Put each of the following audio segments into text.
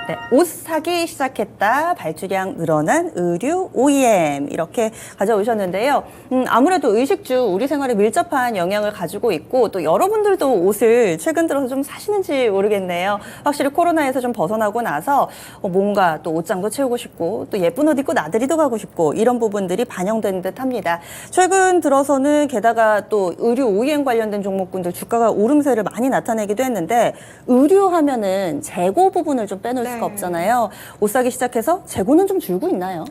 네, 옷 사기 시작했다, 발주량 늘어난 의류 OEM 이렇게 가져오셨는데요. 아무래도 의식주 우리 생활에 밀접한 영향을 가지고 있고 또 여러분들도 옷을 최근 들어서 좀 사시는지 모르겠네요. 확실히 코로나에서 좀 벗어나고 나서 뭔가 또 옷장도 채우고 싶고 또 예쁜 옷 입고 나들이도 가고 싶고 이런 부분들이 반영된 듯합니다. 최근 들어서는 게다가 또 의류 OEM 관련된 종목군들 주가가 오름세를 많이 나타내기도 했는데 의류하면은 재고 부분을 좀 빼놓을 수가 없잖아요. 옷 사기 시작해서 재고는 좀 줄고 있나요?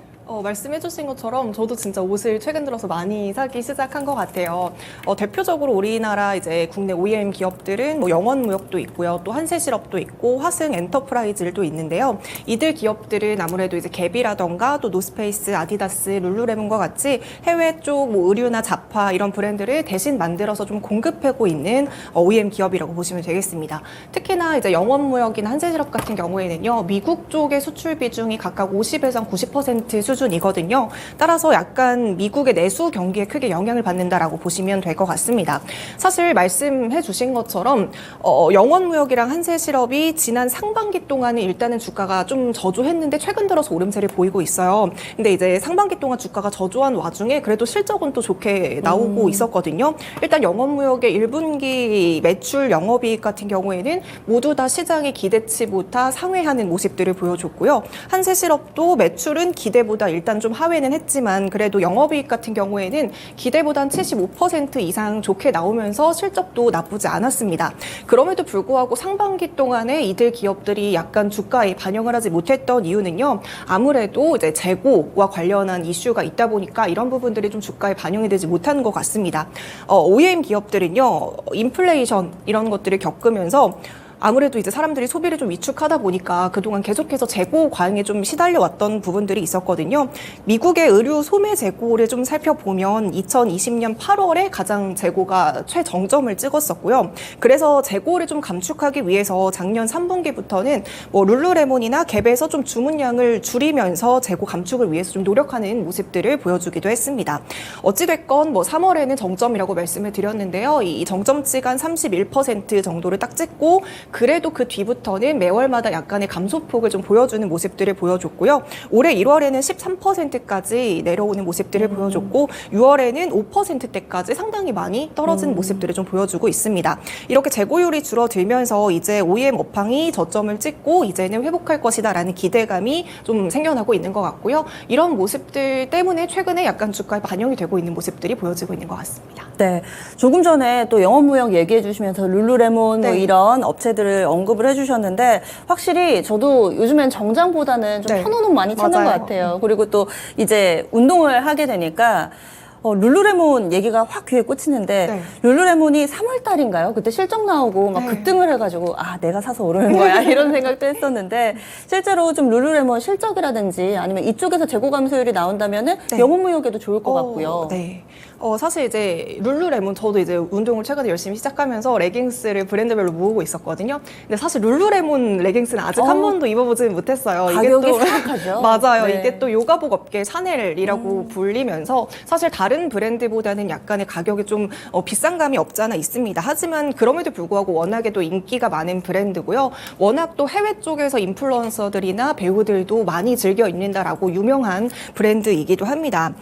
말씀해주신 것처럼 저도 진짜 옷을 최근 들어서 많이 사기 시작한 것 같아요. 대표적으로 우리나라 이제 국내 OEM 기업들은 뭐 영원무역도 있고요, 또 한세실업도 있고 화승 엔터프라이즈도 있는데요. 이들 기업들은 아무래도 이제 갭이라던가 또 노스페이스, 아디다스, 룰루레몬과 같이 해외 쪽 뭐 의류나 잡화 이런 브랜드를 대신 만들어서 좀 공급하고 있는 OEM 기업이라고 보시면 되겠습니다. 특히나 이제 영원무역이나 한세실업 같은 경우에는요, 미국 쪽의 수출 비중이 각각 50에서 90% 수준이거든요. 따라서 약간 미국의 내수 경기에 크게 영향을 받는다라고 보시면 될 것 같습니다. 사실 말씀해 주신 것처럼 영원무역이랑 한세실업이 지난 상반기 동안에 일단은 주가가 좀 저조했는데 최근 들어서 오름세를 보이고 있어요. 근데 이제 상반기 동안 주가가 저조한 와중에 그래도 실적은 또 좋게 나오고 있었거든요. 일단 영원무역의 1분기 매출 영업이익 같은 경우에는 모두 다 시장의 기대치보다 상회하는 모습들을 보여줬고요. 한세실업도 매출은 기대보다 일단 좀 하회는 했지만 그래도 영업이익 같은 경우에는 기대보단 75% 이상 좋게 나오면서 실적도 나쁘지 않았습니다. 그럼에도 불구하고 상반기 동안에 이들 기업들이 약간 주가에 반영을 하지 못했던 이유는요. 아무래도 이제 재고와 관련한 이슈가 있다 보니까 이런 부분들이 좀 주가에 반영이 되지 못하는 것 같습니다. OEM 기업들은요. 인플레이션 이런 것들을 겪으면서 아무래도 이제 사람들이 소비를 좀 위축하다 보니까 그동안 계속해서 재고 과잉에 좀 시달려왔던 부분들이 있었거든요. 미국의 의류 소매 재고를 좀 살펴보면 2020년 8월에 가장 재고가 최정점을 찍었었고요. 그래서 재고를 좀 감축하기 위해서 작년 3분기부터는 뭐 룰루레몬이나 갭에서 좀 주문량을 줄이면서 재고 감축을 위해서 좀 노력하는 모습들을 보여주기도 했습니다. 어찌됐건 뭐 3월에는 정점이라고 말씀을 드렸는데요. 이 정점치가 한 31% 정도를 딱 찍고 그래도 그 뒤부터는 매월마다 약간의 감소폭을 좀 보여주는 모습들을 보여줬고요. 올해 1월에는 13%까지 내려오는 모습들을 보여줬고 6월에는 5%대까지 상당히 많이 떨어진 모습들을 좀 보여주고 있습니다. 이렇게 재고율이 줄어들면서 이제 OEM 업황이 저점을 찍고 이제는 회복할 것이다라는 기대감이 좀 생겨나고 있는 것 같고요. 이런 모습들 때문에 최근에 약간 주가에 반영이 되고 있는 모습들이 보여지고 있는 것 같습니다. 네, 조금 전에 또 영업무역 얘기해 주시면서 룰루레몬 뭐 이런 업체들을 언급을 해주셨는데 확실히 저도 요즘엔 정장보다는 좀 편한 옷 많이 찾는 것 같아요. 그리고 또 이제 운동을 하게 되니까 룰루레몬 얘기가 확 귀에 꽂히는데 룰루레몬이 3월 달인가요? 그때 실적 나오고 막 급등을 해가지고 아 내가 사서 오르는 거야 이런 생각도 했었는데 실제로 좀 룰루레몬 실적이라든지 아니면 이쪽에서 재고 감소율이 나온다면은 영업무역에도 좋을 것 같고요. 네. 사실 이제 룰루레몬 저도 이제 운동을 최근에 열심히 시작하면서 레깅스를 브랜드별로 모으고 있었거든요. 근데 사실 룰루레몬 레깅스는 아직 한 번도 입어보지는 못했어요. 가격이 이게 또 사악하죠. 맞아요. 이게 또 요가복 업계 샤넬이라고 불리면서 사실 다른 브랜드보다는 약간의 가격이 좀 비싼 감이 없지 않아 있습니다. 하지만 그럼에도 불구하고 워낙에도 인기가 많은 브랜드고요. 워낙 또 해외 쪽에서 인플루언서들이나 배우들도 많이 즐겨 입는다라고 유명한 브랜드이기도 합니다.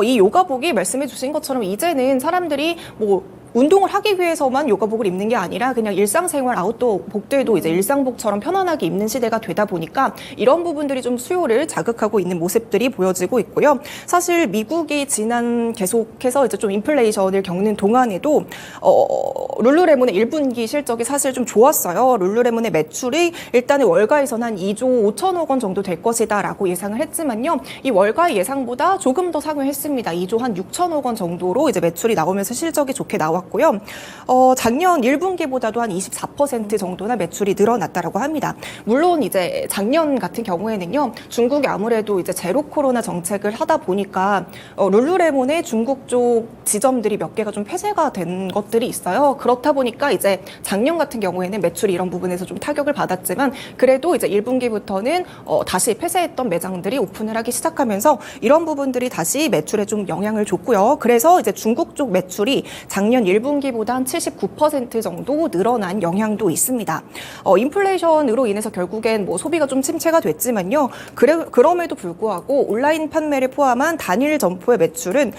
이 요가복이 말씀해 주신 것처럼 이제는 사람들이 뭐 운동을 하기 위해서만 요가복을 입는 게 아니라 그냥 일상생활 아웃도어 복들도 이제 일상복처럼 편안하게 입는 시대가 되다 보니까 이런 부분들이 좀 수요를 자극하고 있는 모습들이 보여지고 있고요. 사실 미국이 지난 계속해서 이제 좀 인플레이션을 겪는 동안에도 룰루레몬의 1분기 실적이 사실 좀 좋았어요. 룰루레몬의 매출이 일단은 월가에서는 한 2조 5천억 원 정도 될 것이다라고 예상을 했지만요. 이 월가의 예상보다 조금 더 상회했습니다. 2조 한 6천억 원 정도로 이제 매출이 나오면서 실적이 좋게 나왔고요. 작년 1분기보다도 한 24% 정도나 매출이 늘어났다라고 합니다. 물론 이제 작년 같은 경우에는요, 중국이 아무래도 이제 제로 코로나 정책을 하다 보니까 룰루레몬의 중국 쪽 지점들이 몇 개가 좀 폐쇄가 된 것들이 있어요. 그렇다 보니까 이제 작년 같은 경우에는 매출이 이런 부분에서 좀 타격을 받았지만 그래도 이제 1분기부터는 다시 폐쇄했던 매장들이 오픈을 하기 시작하면서 이런 부분들이 다시 매출에 좀 영향을 줬고요. 그래서 이제 중국 쪽 매출이 작년 1분기보다 한 79% 정도 늘어난 영향도 있습니다. 인플레이션으로 인해서 결국엔 뭐 소비가 좀 침체가 됐지만요. 그럼에도 불구하고 온라인 판매를 포함한 단일 점포의 매출은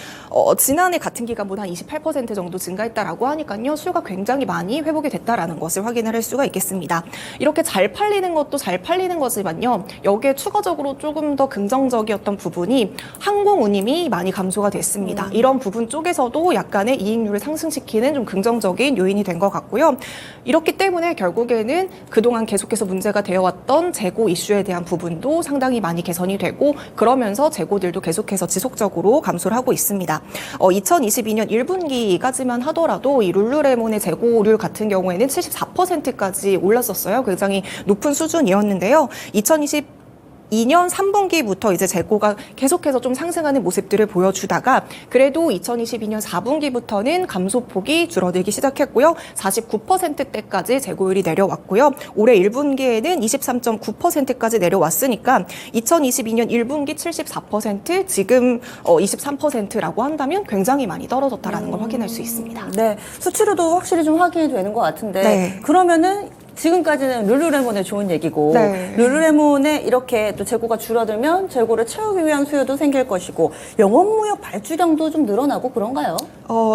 지난해 같은 기간보다 한 28% 정도 증가했다라고 하니까요. 수요가 굉장히 많이 회복이 됐다라는 것을 확인을 할 수가 있겠습니다. 이렇게 잘 팔리는 것도 잘 팔리는 거지만요. 여기에 추가적으로 조금 더 긍정적이었던 부분이 항공운임이 많이 감소가 됐습니다. 이런 부분 쪽에서도 약간의 이익률을 상승시키는 좀 긍정적인 요인이 된 것 같고요. 이렇기 때문에 결국에는 그동안 계속해서 문제가 되어왔던 재고 이슈에 대한 부분도 상당히 많이 개선이 되고 그러면서 재고들도 계속해서 지속적으로 감소를 하고 있습니다. 2022년 1분기까지만 하더라도 이 룰루레몬의 재고율 같은 경우에는 74%까지 올랐었어요. 굉장히 높은 수준이었는데요. 2022년 3분기부터 이제 재고가 계속해서 좀 상승하는 모습들을 보여주다가 그래도 2022년 4분기부터는 감소폭이 줄어들기 시작했고요. 49%대까지 재고율이 내려왔고요. 올해 1분기에는 23.9%까지 내려왔으니까 2022년 1분기 74%, 지금 23%라고 한다면 굉장히 많이 떨어졌다라는 걸 확인할 수 있습니다. 네, 수치로도 확실히 좀 확인이 되는 것 같은데 네. 그러면은 지금까지는 룰루레몬의 좋은 얘기고 네. 룰루레몬에 이렇게 또 재고가 줄어들면 재고를 채우기 위한 수요도 생길 것이고 영업무역 발주량도 좀 늘어나고 그런가요?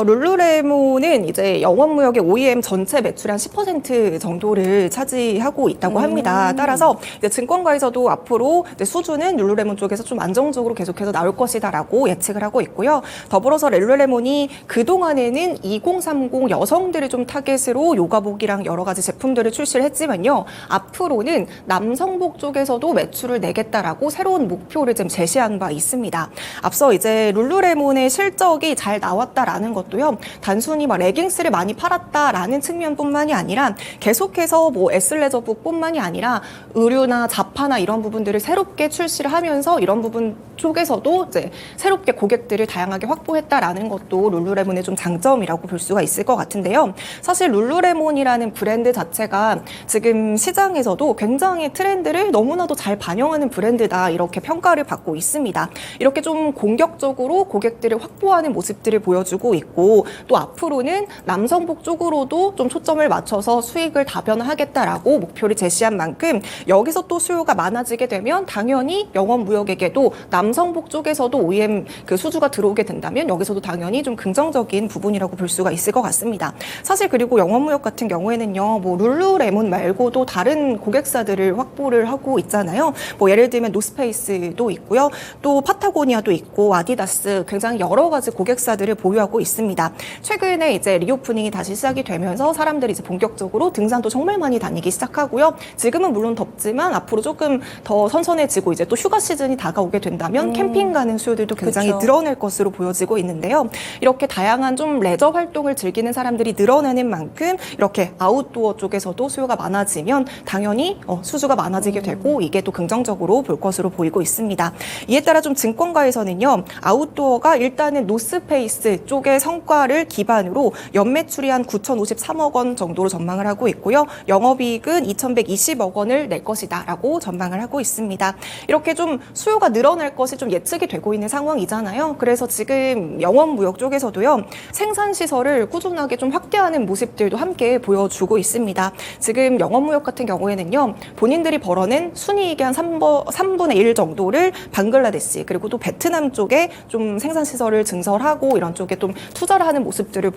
룰루레몬은 이제 영업무역의 OEM 전체 매출의 한 10% 정도를 차지하고 있다고 합니다. 따라서 이제 증권가에서도 앞으로 이제 수주는 룰루레몬 쪽에서 좀 안정적으로 계속해서 나올 것이다라고 예측을 하고 있고요. 더불어서 룰루레몬이 그동안에는 2030 여성들을 좀 타겟으로 요가복이랑 여러 가지 제품들을 출시를 했지만요. 앞으로는 남성복 쪽에서도 매출을 내겠다라고 새로운 목표를 좀 제시한 바 있습니다. 앞서 이제 룰루레몬의 실적이 잘 나왔다라는 것도요. 단순히 막 레깅스를 많이 팔았다라는 측면뿐만이 아니라 계속해서 뭐 에슬레저북뿐만이 아니라 의류나 자파나 이런 부분들을 새롭게 출시를 하면서 이런 부분 쪽에서도 이제 새롭게 고객들을 다양하게 확보했다라는 것도 룰루레몬의 좀 장점이라고 볼 수가 있을 것 같은데요. 사실 룰루레몬이라는 브랜드 자체가 지금 시장에서도 굉장히 트렌드를 너무나도 잘 반영하는 브랜드다 이렇게 평가를 받고 있습니다. 이렇게 좀 공격적으로 고객들을 확보하는 모습들을 보여주고 있고 또 앞으로는 남성복 쪽으로도 좀 초점을 맞춰서 수익을 다변화하겠다라고 목표를 제시한 만큼 여기서 또 수요가 많아지게 되면 당연히 영업무역에게도 남성복 쪽에서도 OEM 그 수주가 들어오게 된다면 여기서도 당연히 좀 긍정적인 부분이라고 볼 수가 있을 것 같습니다. 사실 그리고 영업무역 같은 경우에는요, 뭐 룰루레몬 말고도 다른 고객사들을 확보를 하고 있잖아요. 뭐 예를 들면 노스페이스도 있고요, 또 파타고니아도 있고 아디다스 굉장히 여러 가지 고객사들을 보유하고 있습니다. 최근에 이제 리오프닝이 다시 시작이 되면서 사람들이 이제 본격적으로 등산도 정말 많이 다니기 시작하고요. 지금은 물론 덥지만 앞으로 조금 더 선선해지고 이제 또 휴가 시즌이 다가오게 된다면 캠핑 가는 수요들도 굉장히 그쵸. 늘어날 것으로 보여지고 있는데요. 이렇게 다양한 좀 레저 활동을 즐기는 사람들이 늘어나는 만큼 이렇게 아웃도어 쪽에서도 수요가 많아지면 당연히 수주가 많아지게 되고 이게 또 긍정적으로 볼 것으로 보이고 있습니다. 이에 따라 좀 증권가에서는요, 아웃도어가 일단은 노스페이스 쪽의 성과를 기반으로 연매출이 한 9,053억 원 정도로 전망을 하고 있고요. 영업이익은 2,120억 원을 낼 것이다라고 전망을 하고 있습니다. 이렇게 좀 수요가 늘어날 것이 좀 예측이 되고 있는 상황이잖아요. 그래서 지금 영업무역 쪽에서도요, 생산시설을 꾸준하게 좀 확대하는 모습들도 함께 보여주고 있습니다. 지금 영업무역 같은 경우에는요, 본인들이 벌어낸 순이익의 한 3분의 1 정도를 방글라데시 그리고 또 베트남 쪽에 좀 생산시설을 증설하고 이런 쪽에 좀 투자를 하는 모습들을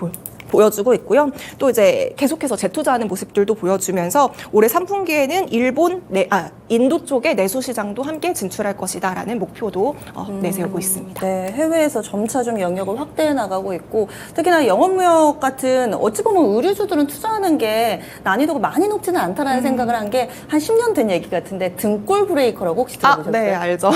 보여주고 있고요. 또 이제 계속해서 재투자하는 모습들도 보여주면서 올해 3분기에는 인도 쪽의 내수 시장도 함께 진출할 것이다라는 목표도 내세우고 있습니다. 네, 해외에서 점차 좀 영역을 확대해 나가고 있고 특히나 영업무역 같은 어찌 보면 의류주들은 투자하는 게 난이도가 많이 높지는 않다라는 생각을 한 게 한 10년 된 얘기 같은데 등골 브레이커라고 혹시 들어보셨어요? 네, 알죠.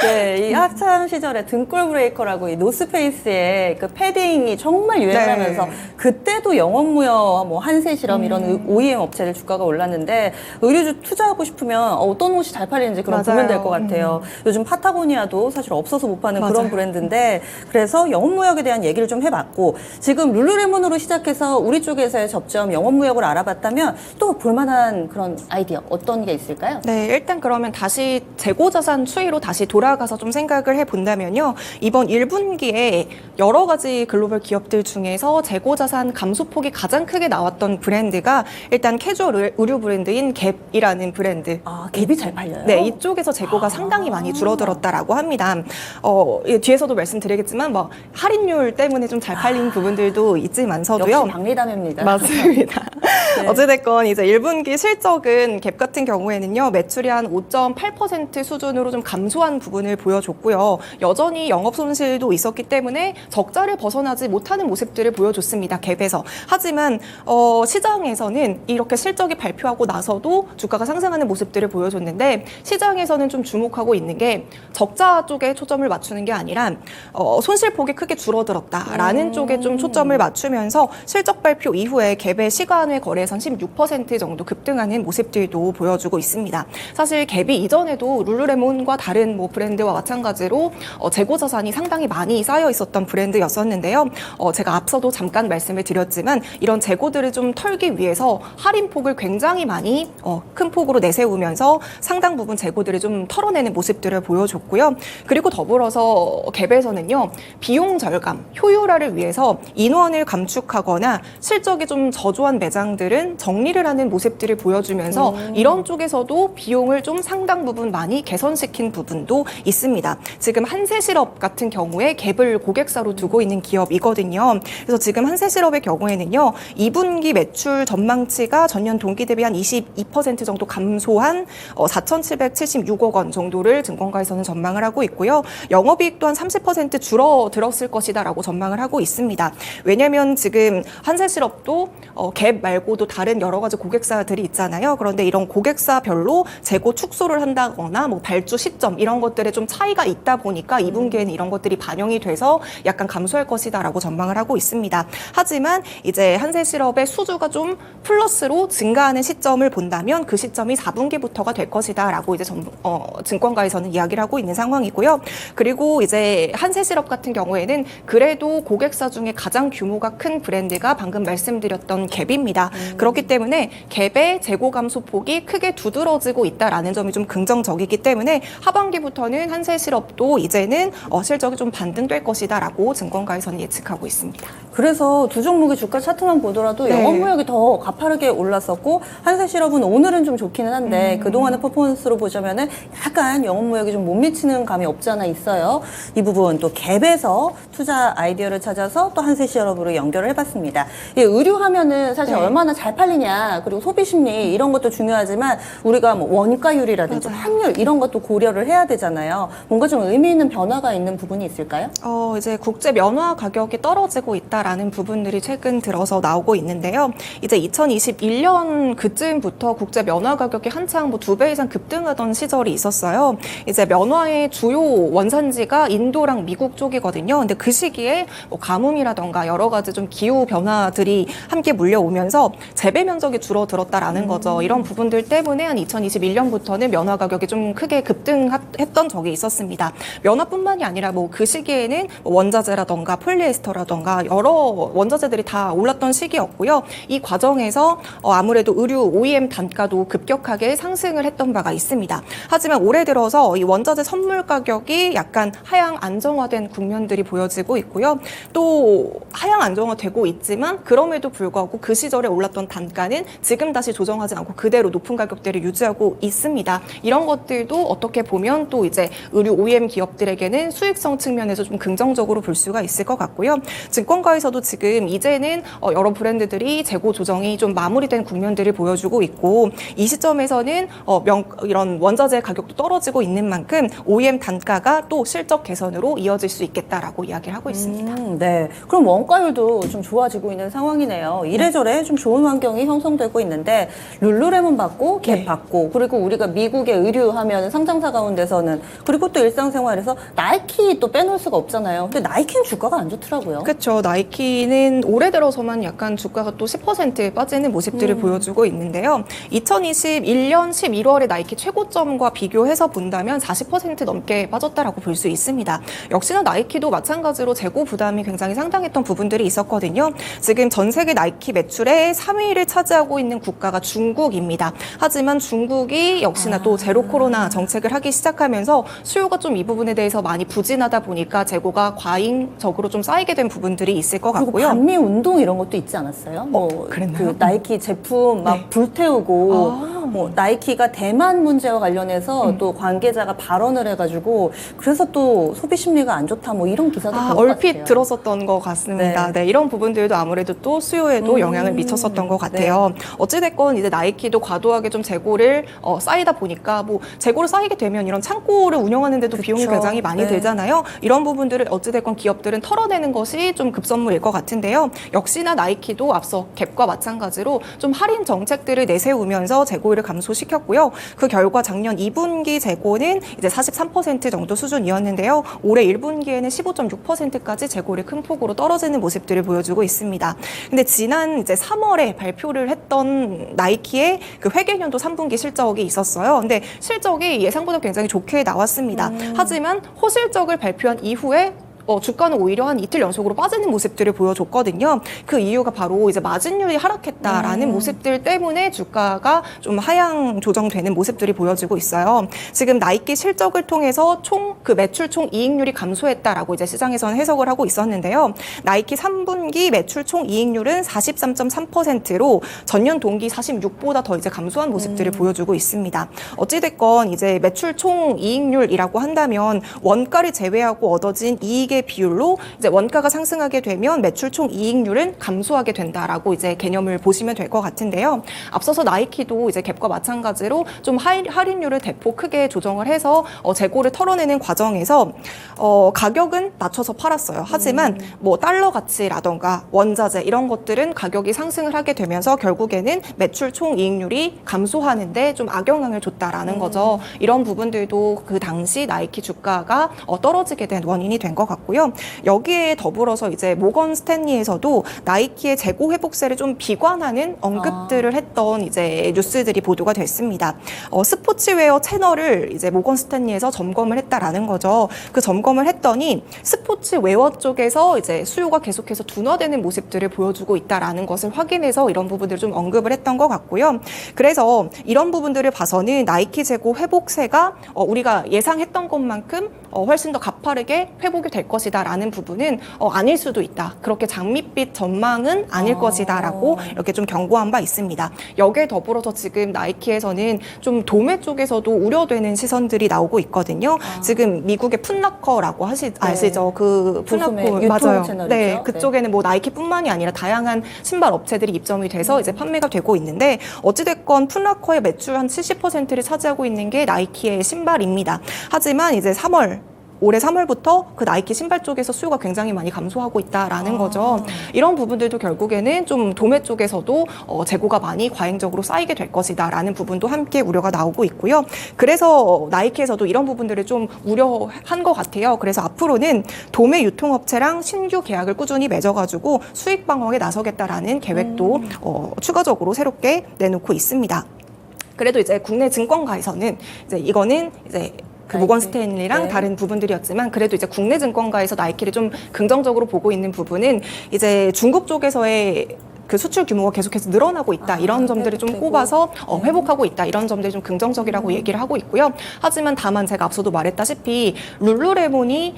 네, 이 학창 시절에 등골 브레이커라고 이 노스페이스의 그 패딩이 정말 유행을 네. 하면서 그때도 영업무역, 뭐 한세실험 이런 OEM 업체들 주가가 올랐는데 의류주 투자하고 싶으면 어떤 옷이 잘 팔리는지 그럼 맞아요. 보면 될 것 같아요. 요즘 파타고니아도 사실 없어서 못 파는 맞아요. 그런 브랜드인데 그래서 영업무역에 대한 얘기를 좀 해봤고 지금 룰루레몬으로 시작해서 우리 쪽에서의 접점 영업무역을 알아봤다면 또 볼만한 그런 아이디어 어떤 게 있을까요? 네, 일단 그러면 다시 재고자산 추이로 다시 돌아가 돌아가서 좀 생각을 해본다면요. 이번 1분기에 여러 가지 글로벌 기업들 중에서 재고 자산 감소폭이 가장 크게 나왔던 브랜드가 일단 캐주얼 의류 브랜드인 갭이라는 브랜드. 아, 갭이 잘 팔려요? 네, 이쪽에서 재고가 상당히 많이 줄어들었다라고 합니다. 뒤에서도 말씀드리겠지만 뭐 할인율 때문에 좀 잘 팔린 부분들도 있지만서도요. 역시 박리담입니다. 맞습니다. 네. 어찌됐건 이제 1분기 실적은 갭 같은 경우에는요, 매출이 한 5.8% 수준으로 좀 감소한 부분을 보여줬고요. 여전히 영업 손실도 있었기 때문에 적자를 벗어나지 못하는 모습들을 보여줬습니다. 갭에서. 하지만 시장에서는 이렇게 실적이 발표하고 나서도 주가가 상승하는 모습들을 보여줬는데, 시장에서는 좀 주목하고 있는 게 적자 쪽에 초점을 맞추는 게 아니라 손실폭이 크게 줄어들었다라는 쪽에 좀 초점을 맞추면서 실적 발표 이후에 갭의 시간외 거래선 16% 정도 급등하는 모습들도 보여주고 있습니다. 사실 갭이 이전에도 룰루레몬과 다른 뭐 브랜드와 마찬가지로 재고 자산이 상당히 많이 쌓여 있었던 브랜드였었는데요. 제가 앞서도 잠깐 말씀을 드렸지만 이런 재고들을 좀 털기 위해서 할인폭을 굉장히 많이 큰 폭으로 내세우면서 상당 부분 재고들을 좀 털어내는 모습들을 보여줬고요. 그리고 더불어서 갭에서는요, 비용 절감, 효율화를 위해서 인원을 감축하거나 실적이 좀 저조한 매장들은 정리를 하는 모습들을 보여주면서 이런 쪽에서도 비용을 좀 상당 부분 많이 개선시킨 부분도 있습니다. 지금 한세실업 같은 경우에 갭을 고객사로 두고 있는 기업이거든요. 그래서 지금 한세실업의 경우에는요, 2분기 매출 전망치가 전년 동기 대비 한 22% 정도 감소한 4,776억 원 정도를 증권가에서는 전망을 하고 있고요. 영업이익 또한 30% 줄어들었을 것이다라고 전망을 하고 있습니다. 왜냐하면 지금 한세실업도 갭 말고도 다른 여러 가지 고객사들이 있잖아요. 그런데 이런 고객사별로 재고 축소를 한다거나 뭐 발주 시점 이런 것들에 좀 차이가 있다 보니까 2분기에는 이런 것들이 반영이 돼서 약간 감소할 것이다라고 전망을 하고 있습니다. 하지만 이제 한세실업의 수주가 좀 플러스로 증가하는 시점을 본다면 그 시점이 4분기부터가 될 것이다라고 이제 증권가에서는 이야기를 하고 있는 상황이고요. 그리고 이제 한세실업 같은 경우에는 그래도 고객사 중에 가장 규모가 큰 브랜드가 방금 말씀드렸던 갭입니다. 그렇기 때문에 갭의 재고 감소폭이 크게 두드러지고 있다라는 점이 좀 긍정적이기 때문에 하반기부터는 한세실업도 이제는 실적이 좀 반등될 것이다라고 증권가에서는 예측하고 있습니다. 그래서 두 종목의 주가 차트만 보더라도 네. 영업무역이 더 가파르게 올랐었고 한세실업은 오늘은 좀 좋기는 한데 그동안의 퍼포먼스로 보자면은 약간 영업무역이 좀 못 미치는 감이 없지 않아 있어요. 이 부분 또 갭에서 투자 아이디어를 찾아서 또 한세실업으로 연결을 해봤습니다. 이 의류하면은 사실 네. 얼마나 잘 팔리냐 그리고 소비심리 이런 것도 중요하지만 우리가 뭐 원가율이라든지 맞아요. 환율 이런 것도 고려를 해야 되잖아요. 뭔가 좀 의미 있는 변화가 있는 부분이 있을까요? 이제 국제 면화 가격이 떨어지고 있다라는 부분들이 최근 들어서 나오고 있는데요. 이제 2021년 그쯤부터 국제 면화 가격이 한창 뭐 2배 이상 급등하던 시절이 있었어요. 이제 면화의 주요 원산지가 인도랑 미국 쪽이거든요. 근데 그 시기에 뭐 가뭄이라던가 여러 가지 좀 기후 변화들이 함께 물려오면서 재배 면적이 줄어들었다라는 거죠. 이런 부분들 때문에 한 2021년부터는 면화 가격이 좀 크게 급등했던 적이 있었습니다. 면화뿐만이 아니라 뭐 그 시기에는 원자재라던가 폴리에스터라던가 여러 원자재들이 다 올랐던 시기였고요. 이 과정에서 아무래도 의류 OEM 단가도 급격하게 상승을 했던 바가 있습니다. 하지만 올해 들어서 이 원자재 선물 가격이 약간 하향 안정화된 국면들이 보여지고 있고요. 또 하향 안정화되고 있지만 그럼에도 불구하고 그 시절에 올랐던 단가는 지금 다시 조정하지 않고 그대로 높은 가격대를 유지하고 있습니다. 이런 것들도 어떻게 보면 또 이제 의류 OEM 기업들에게는 수익성 측면에서 좀 긍정적으로 볼 수가 있을 것 같고요. 증권가에서도 지금 이제는 여러 브랜드들이 재고 조정이 좀 마무리된 국면들을 보여주고 있고 이 시점에서는 이런 원자재 가격도 떨어지고 있는 만큼 OEM 단가가 또 실적 개선으로 이어질 수 있겠다라고 이야기를 하고 있습니다. 네. 그럼 원가율도 좀 좋아지고 있는 상황이네요. 이래저래 좀 좋은 환경이 형성되고 있는데 룰루레몬 받고 갭 네. 받고 그리고 우리가 미국의 의류하면 상장사 가운데서는 그리고 또 일상생활에서 나이키 또 빼놓을 수가 없잖아요. 근데 나이키는 주가가 안 좋더라고요. 그렇죠. 나이키는 올해 들어서만 약간 주가가 또 10% 빠지는 모습들을 보여주고 있는데요. 2021년 11월에 나이키 최고점과 비교해서 본다면 40% 넘게 빠졌다라고 볼 수 있습니다. 역시나 나이키도 마찬가지로 재고 부담이 굉장히 상당했던 부분들이 있었거든요. 지금 전 세계 나이키 매출의 3위를 차지하고 있는 국가가 중국입니다. 하지만 중국이 역시나 또 제로 코로나 정책을 하기 시작하면서 있어서 수요가 좀 이 부분에 대해서 많이 부진하다 보니까 재고가 과잉적으로 좀 쌓이게 된 부분들이 있을 것 그리고 같고요. 반미 운동 이런 것도 있지 않았어요? 그랬나요? 그 나이키 제품 막 네. 불태우고 뭐 나이키가 대만 문제와 관련해서 또 관계자가 발언을 해가지고 그래서 또 소비 심리가 안 좋다 뭐 이런 기사도 본 것 얼핏 같아요. 들었었던 것 같습니다. 네. 이런 부분들도 아무래도 또 수요에도 영향을 미쳤었던 것 같아요. 어찌됐건 이제 나이키도 과도하게 좀 재고를 쌓이다 보니까 뭐 재고를 쌓이게 되면 이런 창고를 운영하는데도 비용이 굉장히 많이 들잖아요. 이런 부분들을 어찌됐건 기업들은 털어내는 것이 좀 급선무일 것 같은데요. 역시나 나이키도 앞서 갭과 마찬가지로 좀 할인 정책들을 내세우면서 재고를 감소시켰고요. 그 결과 작년 2분기 재고는 이제 43% 정도 수준이었는데요. 올해 1분기에는 15.6%까지 재고를 큰 폭으로 떨어지는 모습들을 보여주고 있습니다. 근데 지난 이제 3월에 발표를 했던 나이키의 그 회계연도 3분기 실적이 있었어요. 근데 실적이 예상보다 굉장히 좋게 나왔습니다. 하지만 호실적을 발표한 이후에 주가는 오히려 한 이틀 연속으로 빠지는 모습들을 보여줬거든요. 그 이유가 바로 이제 마진율이 하락했다라는 모습들 때문에 주가가 좀 하향 조정되는 모습들이 보여지고 있어요. 지금 나이키 실적을 통해서 총 그 매출 총 이익률이 감소했다라고 이제 시장에서는 해석을 하고 있었는데요. 나이키 3분기 매출 총 이익률은 43.3%로 전년 동기 46보다 더 이제 감소한 모습들을 보여주고 있습니다. 어찌됐건 이제 매출 총 이익률이라고 한다면 원가를 제외하고 얻어진 이익의 비율로 이제 원가가 상승하게 되면 매출 총 이익률은 감소하게 된다라고 이제 개념을 보시면 될 것 같은데요. 앞서서 나이키도 이제 갭과 마찬가지로 좀 할인율을 대폭 크게 조정을 해서 재고를 털어내는 과정에서 가격은 낮춰서 팔았어요. 하지만 뭐 달러 가치라던가 원자재 이런 것들은 가격이 상승을 하게 되면서 결국에는 매출 총 이익률이 감소하는데 좀 악영향을 줬다라는 거죠. 이런 부분들도 그 당시 나이키 주가가 떨어지게 된 원인이 된 것 같고요. 여기에 더불어서 이제 모건 스탠리에서도 나이키의 재고 회복세를 좀 비관하는 언급들을 했던 이제 뉴스들이 보도가 됐습니다. 스포츠웨어 채널을 이제 모건 스탠리에서 점검을 했다라는 거죠. 그 점검을 했더니 스포츠웨어 쪽에서 이제 수요가 계속해서 둔화되는 모습들을 보여주고 있다라는 것을 확인해서 이런 부분들을 좀 언급을 했던 것 같고요. 그래서 이런 부분들을 봐서는 나이키 재고 회복세가 우리가 예상했던 것만큼 훨씬 더 가파르게 회복이 될 것이다라는 부분은 아닐 수도 있다. 그렇게 장밋빛 전망은 아닐 것이다라고 이렇게 좀 경고한 바 있습니다. 여기에 더불어서 지금 나이키에서는 좀 도매 쪽에서도 우려되는 시선들이 나오고 있거든요. 지금 미국의 풋라커라고 아시죠? 그 풋라커 맞아요. 채널이죠. 네, 그쪽에는 뭐 나이키뿐만이 아니라 다양한 신발 업체들이 입점이 돼서 이제 판매가 되고 있는데 어찌됐건 풋라커의 매출 한 70%를 차지하고 있는 게 나이키의 신발입니다. 하지만 이제 올해 3월부터 그 나이키 신발 쪽에서 수요가 굉장히 많이 감소하고 있다라는 거죠. 이런 부분들도 결국에는 좀 도매 쪽에서도 재고가 많이 과잉적으로 쌓이게 될 것이다라는 부분도 함께 우려가 나오고 있고요. 그래서 나이키에서도 이런 부분들을 좀 우려한 것 같아요. 그래서 앞으로는 도매 유통업체랑 신규 계약을 꾸준히 맺어가지고 수익 방어에 나서겠다라는 계획도 추가적으로 새롭게 내놓고 있습니다. 그래도 이제 국내 증권가에서는 이제 이거는 이제 그 모건 스탠리랑 다른 부분들이었지만 그래도 이제 국내 증권가에서 나이키를 좀 긍정적으로 보고 있는 부분은 이제 중국 쪽에서의 그 수출 규모가 계속해서 늘어나고 있다. 이런 점들을 좀 꼽아서 회복하고 있다. 이런 점들이 좀 긍정적이라고 얘기를 하고 있고요. 하지만 다만 제가 앞서도 말했다시피 룰루레몬이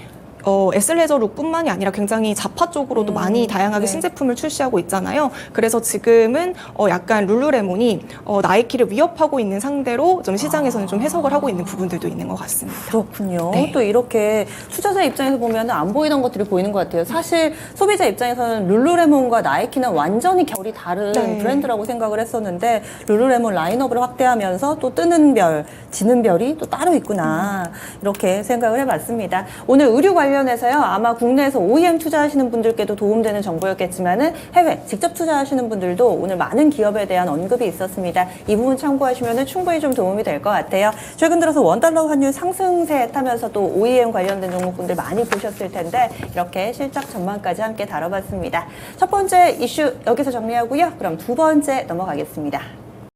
에슬레저 룩뿐만이 아니라 굉장히 자파 쪽으로도 많이 다양하게 신제품을 출시하고 있잖아요. 그래서 지금은 약간 룰루레몬이 나이키를 위협하고 있는 상대로 좀 시장에서는 좀 해석을 하고 있는 부분들도 있는 것 같습니다. 그렇군요. 네. 또 이렇게 투자자 입장에서 보면 안 보이던 것들이 보이는 것 같아요. 사실 소비자 입장에서는 룰루레몬과 나이키는 완전히 결이 다른 브랜드라고 생각을 했었는데 룰루레몬 라인업을 확대하면서 또 뜨는 별, 지는 별이 또 따로 있구나. 이렇게 생각을 해봤습니다. 오늘 의류 관련해서요. 아마 국내에서 OEM 투자하시는 분들께도 도움되는 정보였겠지만은 해외 직접 투자하시는 분들도 오늘 많은 기업에 대한 언급이 있었습니다. 이 부분 참고하시면은 충분히 좀 도움이 될 것 같아요. 최근 들어서 원달러 환율 상승세 타면서 또 OEM 관련된 종목분들 많이 보셨을 텐데 이렇게 실적 전망까지 함께 다뤄봤습니다. 첫 번째 이슈 여기서 정리하고요. 그럼 두 번째 넘어가겠습니다.